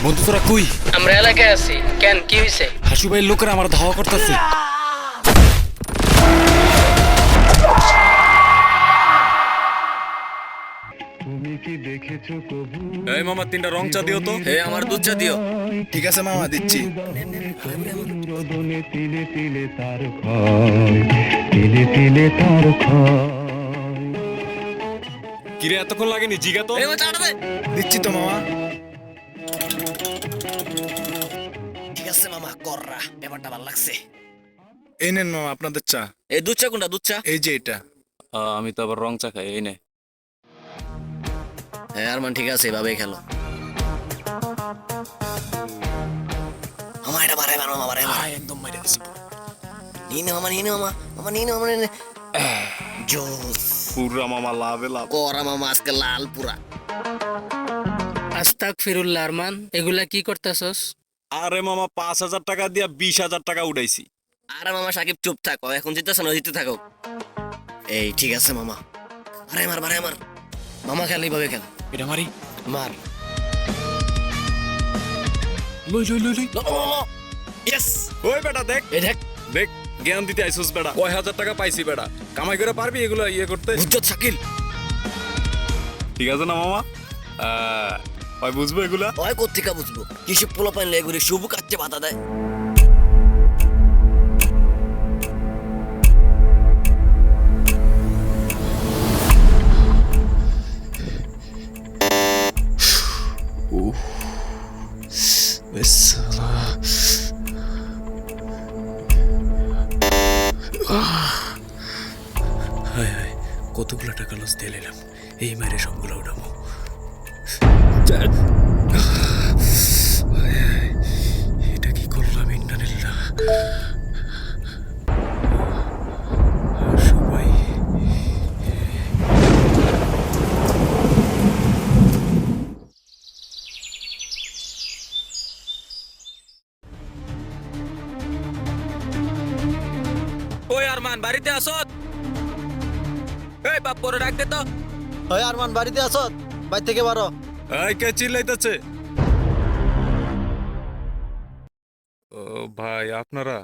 বন্ধু তোরা কই? আমরা এলাকায় আছি। কেন, কি হইছে? হাসু ভাইয়ের লোকেরা আমার ধাওয়া করতেছে। এই মামা, 3টা রং চা দিও তো। হে আমার দুধ চা দিও। ঠিক আছে মামা, দিচ্ছি। কিরে এতক্ষণ লাগেনি? জিগা তো। এই আমার চাটা দে। দিচ্ছি তো মামা। ঠিক আছে মামা, কররা, ব্যাপারটা ভালো লাগছে। এই নেন মামা আপনাদের চা। এই দুধ চা কোনটা? দুধ চা? এই যে এটা। আমি তো আবার রং চা খাই। এই নে। হ্যাঁ আরমান, ঠিক আছে, এভাবেই খেলো। মামা এটা বাড়াই মারো, মামা বাড়াই মারো। একদম মাইরে দিছি। নিয়ে নে মামা, নিয়ে নে মামা, মামা নিয়ে নে মামা, নিয়ে নে। জোস পুরা মামা লাভে লাভ। করা মামা, আজকে লাল পুরা। আস্তাগফিরুল্লাহ আরমান, এগুলা কি করতেছস? আরে মামা, 5,000 টাকা দিয়া 20,000 টাকা উঠাইছি। আরে মামা সাকিব চুপ থাকো, এখন জিতেছ না, জিতে থাকো। এই ঠিক আছে মামা, বাড়াই মার, বাড়াই মার। মামা খেল, এইভাবে খেল। এটা মারি। মার। লই লই লই লই। ইয়েস। ওই বেটা দেখ, এই দেখ, দেখ জ্ঞান দিতে আইসুস বেটা। কয় হাজার টাকা পাইছি বেটা। কামাই করে পারবি এগুলো ইয়ে করতে? বুঝছত শাকিল? ঠিক আছে না মামা? ওই বুঝবো এগুলা। ওই কোত্থেকে বুঝবো? কিসব পোলা পাইলে এগুলি শুভ কাচ্ছে বাধা দেয়। কতগুলো টাকা লস দিয়ে নিলাম, এই মারে সবগুলো উঠাবো। এটা কি করলাম? ইন্টারনেটটা সবাই ওই আরমান, বাড়িতে আসত? এই বাপ্পরে ডাক দে তো। হয় আরমান, বাড়িতে আসত? বাইর থেকে বারো। এই কে চিল্লাইতেছে? ও ভাই, আপনারা?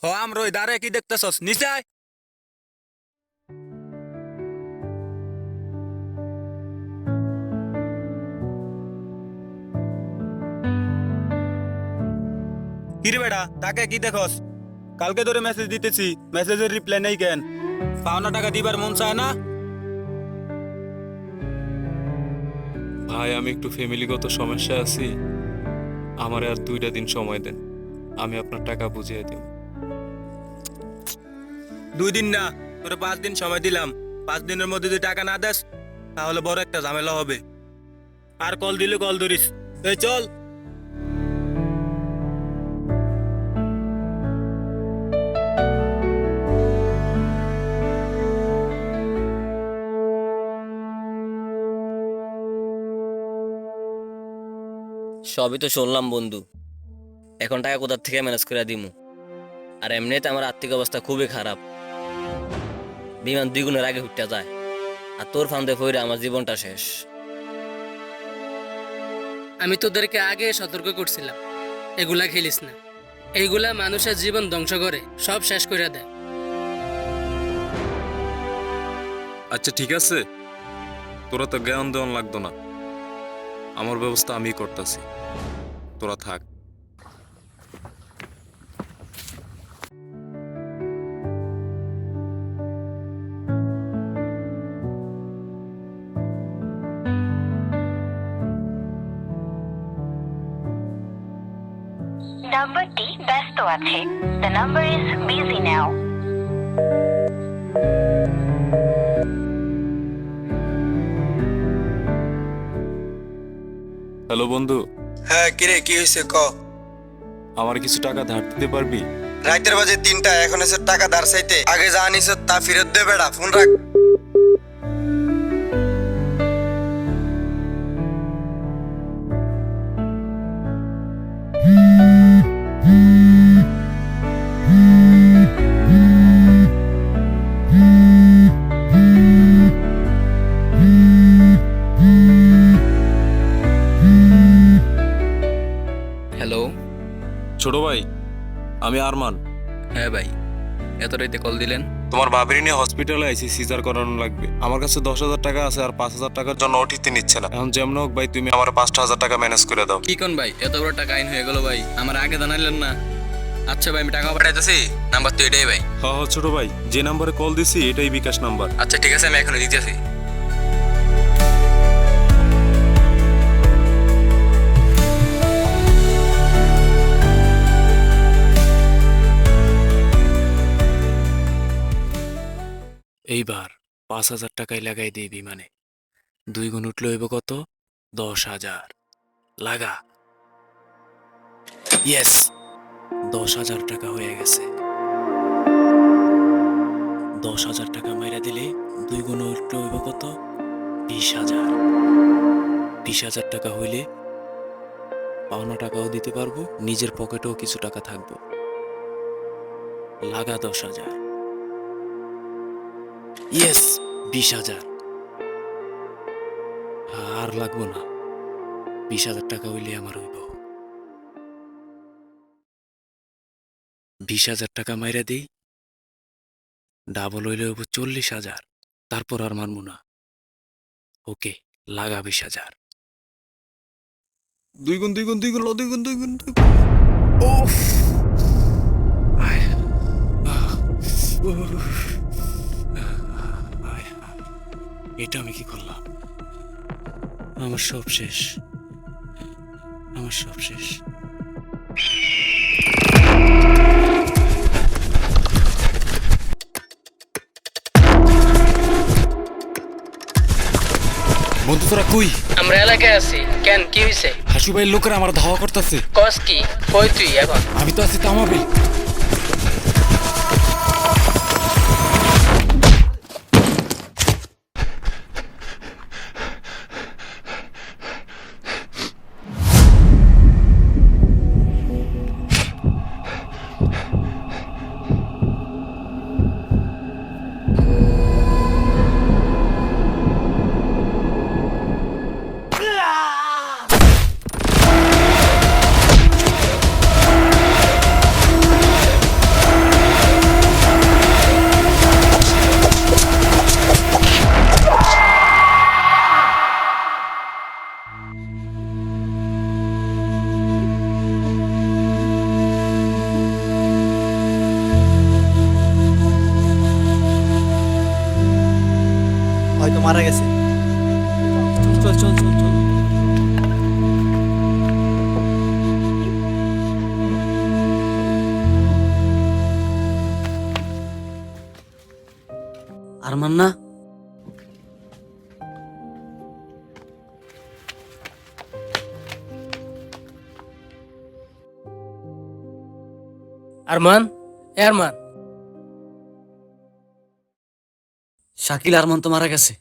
হ, আমরা ওই দাঁড়ে কি দেখতেছস? নিচে আয়। কিরে বেটা, তাকে কি দেখস? কালকে ধরে মেসেজ দিতেছি, মেসেজের রিপ্লাই নেই কেন? পাওনা টাকা দিবার মন চায় না? ভাই, আমি একটু ফ্যামিলিগত সমস্যায় আছি। আমার আর 2টা দিন সময় দেন, আমি আপনার টাকা বুঝিয়ে দিব। 2 দিন না, তোরে 5 দিন সময় দিলাম। 5 দিনের মধ্যে যদি টাকা না দেস, তাহলে বড় একটা ঝামেলা হবে। আর কল দিলে কল ধরিস। এই চল। সবই তো শুনলাম বন্ধু, এখন টাকা কোথার থেকে ম্যানেজ করে দিমু? আর এমনিতে আমার আর্থিক অবস্থা খুবই খারাপ। বিমান 2 গুণের আগে উঠতে যায়, আর তোর ফান্দে ফইরে আমার জীবনটা শেষ। আমি তোদেরকে আগে সতর্ক করছিলাম, এগুলা খেলিস না। এইগুলা মানুষের জীবন ধ্বংস করে, সব শেষ করে দেয়। আচ্ছা ঠিক আছে, তোরা তো জ্ঞান দেওয়ান লাগতো না। আমার ব্যবস্থা আমি করতেছি, তোরা থাক। নাম্বারটি ব্যস্ত আছে। The number is busy now. Hello বন্ধু, হ্যাঁ কিরে, কি হয়েছে ক? আমার কিছু টাকা ধার দিতে পারবি? রাতের বাজে 3টা, এখন এসে টাকা ধার চাইতে? আগে যা আনিস তা ফেরত দে বেড়া, ফোন রাখ। ছোট ভাই, আমি আরমান। হ্যাঁ ভাই, এত রাইতে কল দিলেন? তোমার ভাবির নিয়ে হসপিটালে আইছি, সিজার করানো লাগবে। আমার কাছে 10,000 টাকা আছে আর 5,000 টাকার জন্য ওটিতে নিচ্ছে না। এখন যেমন হোক ভাই, তুমি আমার 5,000 টাকা ম্যানেজ করে দাও। কি কোন ভাই, এত বড় টাকা আইন হয়ে গেল ভাই, আমার আগে জানাইলেন না? আচ্ছা ভাই, আমি টাকা পাঠাইতেছি, নাম্বার তো এটাই ভাই। হ্যাঁ হ্যাঁ ছোট ভাই, যে নাম্বারে কল দিছি এটাই বিকাশ নাম্বার। আচ্ছা ঠিক আছে, আমি এখনই দিতেছি। এইবার 5,000 টাকায় লাগাই দিই বিমানে। 2 গুণ উঠলে হইব কত? 10,000। লাগা। ইয়েস, 10,000 টাকা হয়ে গেছে। 10,000 টাকা মাইরা দিলে 2 গুণ উঠলে হইব কত? 20,000। 20,000 টাকা হইলে পাওনা টাকাও দিতে পারবো, নিজের পকেটেও কিছু টাকা থাকবো। লাগা 10,000। ইয়েস, 20,000। আর লাগবো না, 20,000 টাকা হইলে আমার হইব। 20,000 টাকা মাইরা দিই, ডাবল হইলে হইব 40,000। তারপর আর মানবো না। ওকে, লাগা 20,000। 2 গুণ 2 গুণ 2 গুণ 2 গুণ 2 গুণ 2 গুণ। ওফ, আয়, আহ, উফ, আয়, এটা আমি কি করলাম? আমার সব শেষ, আমার সব শেষ। বন্ধু তোরা কই? আমরা এলাকায় আছি। কেন, কি হয়েছে? হাসু ভাইয়ের লোকেরা আমার ধাওয়া করতেছে। কস কি? কই তুই এখন? আমি তো আছি তামাবিল। হয়তো মারা গেছে। চল চল চল চল। আরমান না? আরমান, এ আরমান। শাকিল আরমান তো মারা গেছে।